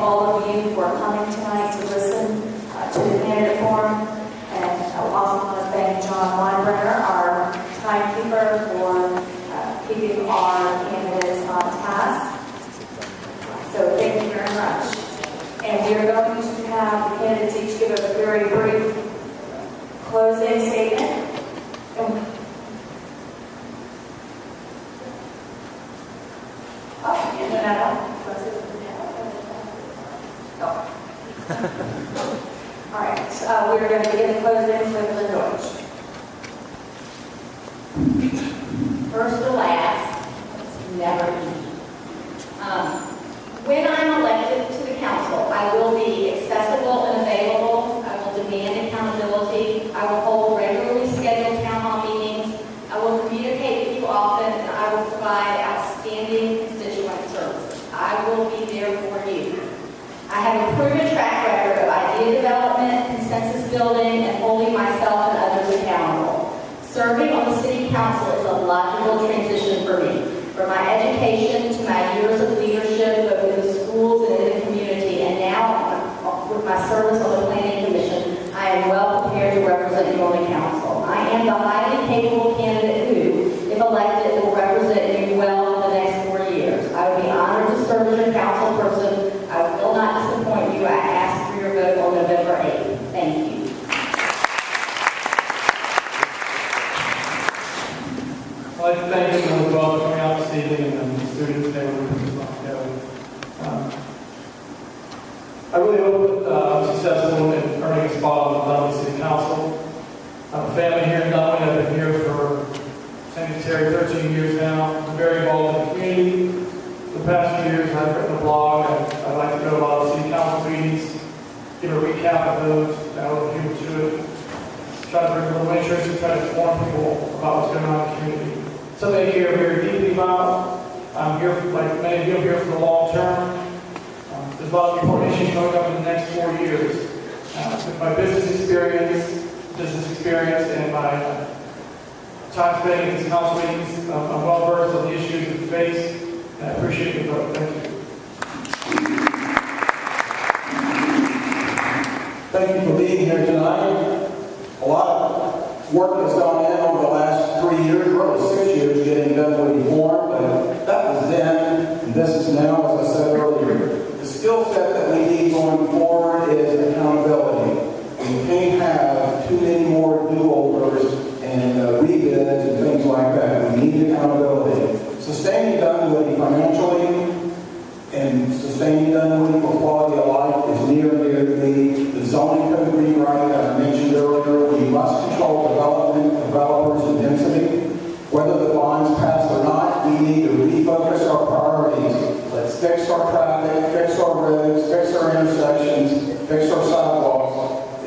all of you for coming tonight to listen to the candidate forum. And I also want to thank John Weinbrenner, our timekeeper, for keeping our candidates on task. So thank you very much. And we are going to have the candidates each give a very brief closing statement. All right, we're going to begin the closing with Lynn Deutsch. First to last, it's never easy. When I'm elected to the council, I will be accessible and available. I will demand accountability. I will hold regularly scheduled town hall meetings. I will communicate with you often, and I will provide outstanding constituent services. I will be there for you. I have a proven track record of idea development, consensus building, and holding myself and others accountable. Serving on the city council is a logical transition for me, from my education to my years of leadership, both in the schools and in the community, and now with my service on the planning commission, I am well prepared to represent you on the council. I am the highly capable candidate who, if elected, will represent you well in the next 4 years. I would be honored to serve as your council person. I will not disappoint you. I ask for your vote on November 8th. Thank you. I'd like to thank everyone as well for coming out this evening and the students that were putting this on together. I really hope I'm successful in earning a spot on the Dunwoody City Council. I'm a family here in Dunwoody. I've been here for Terry 13 years now. I'm very involved in the community. For the past few years, I've written a blog, and I like to go to a lot of city council meetings, give a recap of those, add a little humor to it, try to bring a little interest and try to inform people about what's going on in the community. Something I care very deeply about. I'm here, like many of you, I'm here for the long term. There's a lot of important issues coming up in the next 4 years. With my business experience, and my time spent in these council meetings, I'm well versed on the issues that we face, and I appreciate your vote. Thank you. Thank you for being here tonight. A lot of work has gone in over the last 3 years, really 6 years, getting Dunwoody formed. But that was then, and this is now, as I said earlier. The skill set that we need going forward is accountability. We can't have too many more do-overs and rebids and things like that. We need accountability. Sustaining Dunwoody financially and sustaining Dunwoody for quality of life is near and dear to me. The zoning code rewrite that I mentioned earlier, we must control developers, and density. Whether the lines pass or not, we need to refocus our priorities. Let's fix our traffic, fix our roads, fix our intersections, fix our sidewalks.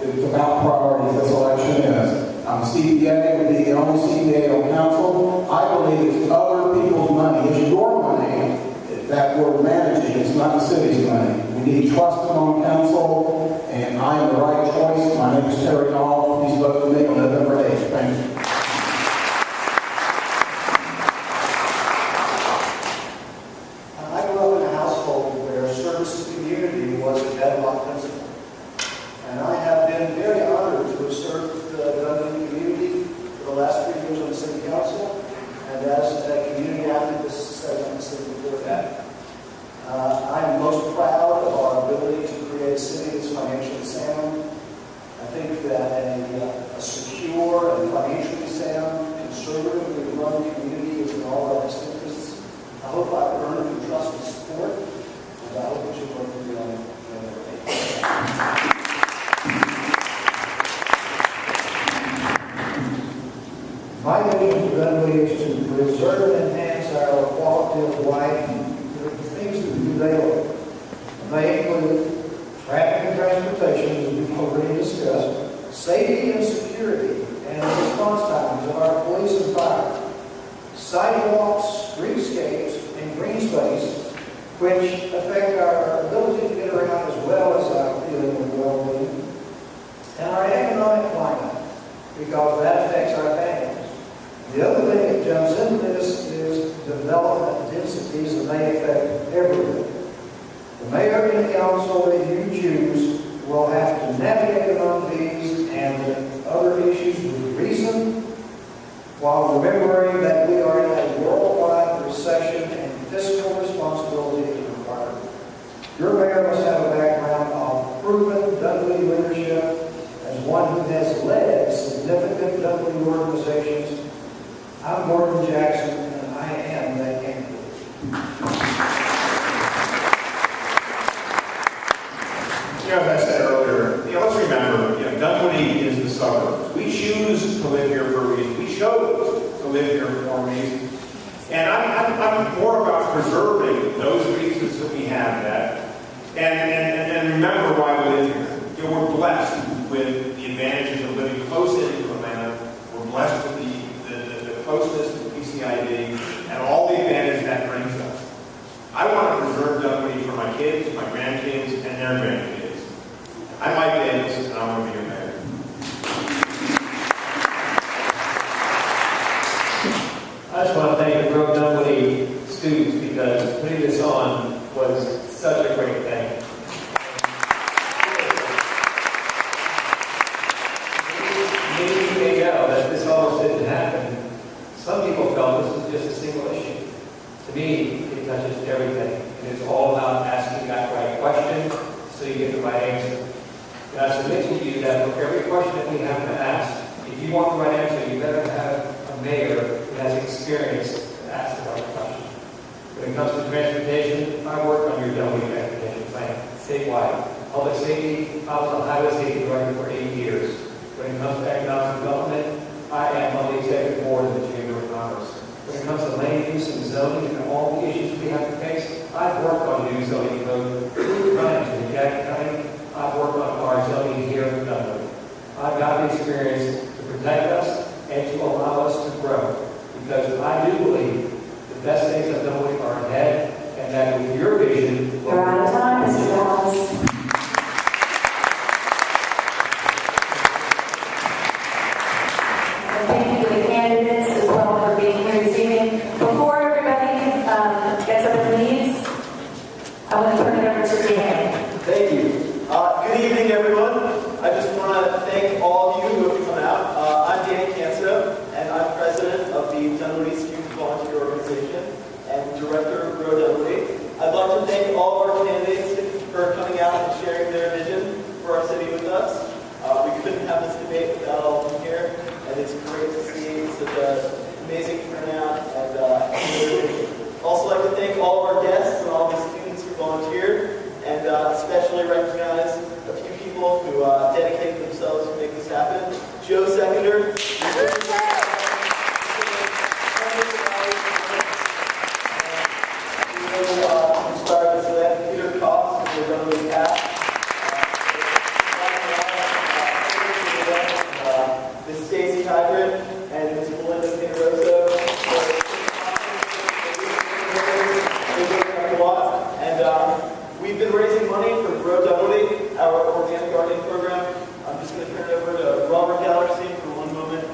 It's about priorities, this election is. CPA would be the only CPA on council. I believe it's other people's money. It's your money that we're managing. It's not the city's money. We need trust among council, and I am the right choice. My name is Terry Hall. Please vote for me on November 8th. Thank you. I grew up in a household where service to community was a bedrock principle. And I have been very honored to have served the Dunwoody community for the last 3 years on the city council, and as a community activist on the city before that. I'm most proud of our ability to create a city that's financially sound. I think that a secure and financially sound, conservatively run community is in all our best interests. I hope I've earned your trust and support, and I hope that you'll work with me on it. My vision for Dunwoody is to preserve and enhance our quality of life through the things that we do daily. They include traffic and transportation, as we've already discussed, safety and security, and response times of our police and fire, sidewalks, streetscapes, and green space, which affect our ability to get around as well as our feeling of well-being, and our economic climate, because that affects our families. The other thing that jumps into this is development densities, and they affect everything. The mayor and the council that you choose will have to navigate among these and other issues with reason, while remembering that we are in a worldwide recession and fiscal responsibility is required. Your mayor must have a background of proven Dunwoody leadership as one who has led significant Dunwoody organizations. I'm Gordon Jackson, and I am that candidate. As I said earlier, let's remember, Dunwoody is the suburbs. We choose to live here for a reason. We chose to live here for a reason. And I'm more about preserving those reasons that we have that. And remember why we live here. We're blessed with the advantages of living close into Atlanta. We're blessed with the closeness to PCID and all the advantages that brings us. I want to preserve Dunwoody for my kids, my grandkids, and their grandkids. I'm Mike Davis, and I'm going to be your mayor. I just want to thank the Grove Dunwoody students because putting this on was such a great thing. Maybe you may know that this almost didn't happen. Some people felt this was just a single issue. To me, it touches everything. And it's all about asking that right question so you get the right answer. And I submit to you that for every question that we have to ask, if you want the right answer, you better have a mayor who has experience to ask the right question. When it comes to transportation, I worked on your Dunwoody transportation plan, statewide. Public safety, I was on highway safety director for 8 years. When it comes to economic development, I am on the executive board of the Chamber of Commerce. When it comes to land use and zoning and all the issues we have to face, I've worked on new zoning code 3 times in Jackson County. I've worked on our zoning here in Dunwoody. I've got the experience to protect us and to allow us to grow. Because I do believe the best days of Dunwoody are ahead, and that with your vision... You're out of time, Mr. Dallas. And thank you to the candidates as well for being here this evening. Before everybody gets up and leaves, I want to turn it over to Dan. Thank you. Good evening, everyone. I just want to thank all of you who have come out. I'm Danny Canso, and I'm president of the Dunwoody Student Volunteer Organization and director of Grow Dunwoody. I'd like to thank all of our candidates for coming out and sharing their vision for our city with us. We couldn't have this debate without all of you here, and it's great to see such an amazing turnout and also like to thank all of our guests and all the students who volunteered, and especially recognize a few people who dedicated themselves to make this happen. Joe Seconder. Who started this event. Peter Cox, who we're going to have. Ms. Stacy Hybrid and Ms. Melinda Pinheroso. And we've been raising money for Grow Dunwoody, our organic gardening program. I'm just going to turn it over to Robert Gallerstein for one moment.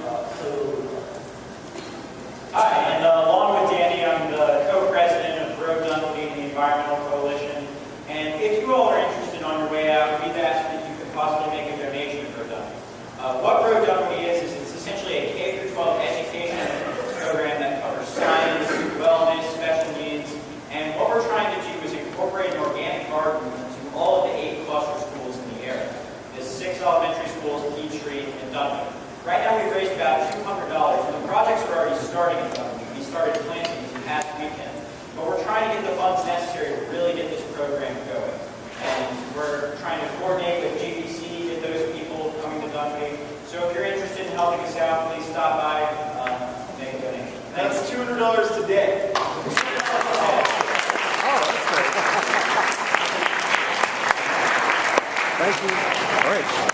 Hi, and along with Danny, I'm the co-president of Grow Dunwoody and the Environmental Coalition. And if you all are interested on your way out, we've asked that you could possibly make a donation to Grow Dunwoody. What Grow Dunwoody is it's essentially a K-12 education program that covers science, wellness, special needs. And what we're trying to do is incorporate an organic garden into all of the 8 cluster schools in the area. There's 6 elementary schools, Peachtree, and Dunwoody. Right now we've raised about $200, and the projects are already starting in Dunwoody. We started planting this past weekend. But we're trying to get the funds necessary to really get this program going. And we're trying to coordinate with GPC, get those people coming to Dunwoody. So if you're interested in helping us out, please stop by, make a donation. That's $200 today. Thank you. All right.